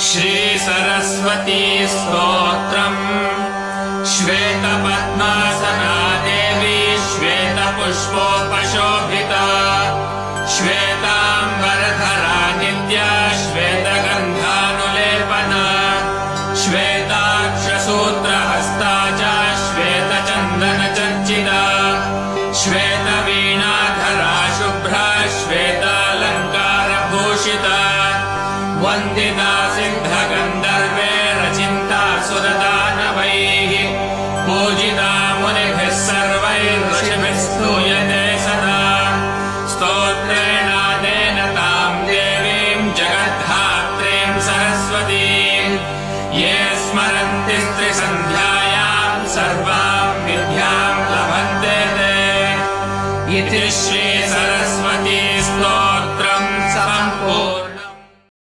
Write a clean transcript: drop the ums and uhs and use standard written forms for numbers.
श्री सरस्वती स्तोत्रम्। श्वेतपद्मासना देवी श्वेतपुष्पोपशोभिता, श्वेताम्बरधरा नित्या श्वेतगन्धानुलेपना, श्वेताक्षसूत्रहस्ता च श्वेतचन्दनचर्चिता, श्वेतवीणाधरा शुभ्रा श्वेतालङ्कारभूषिता, वन्दिता सिद्धगन्धर्वे रचिन्ता सुरदानवैः, पूजिता मुनिभिः सर्वैर्ऋषिभिः स्तूयते सदा। स्तोत्रेणादेन तां देवीं जगद्धात्रीं सरस्वतीं ये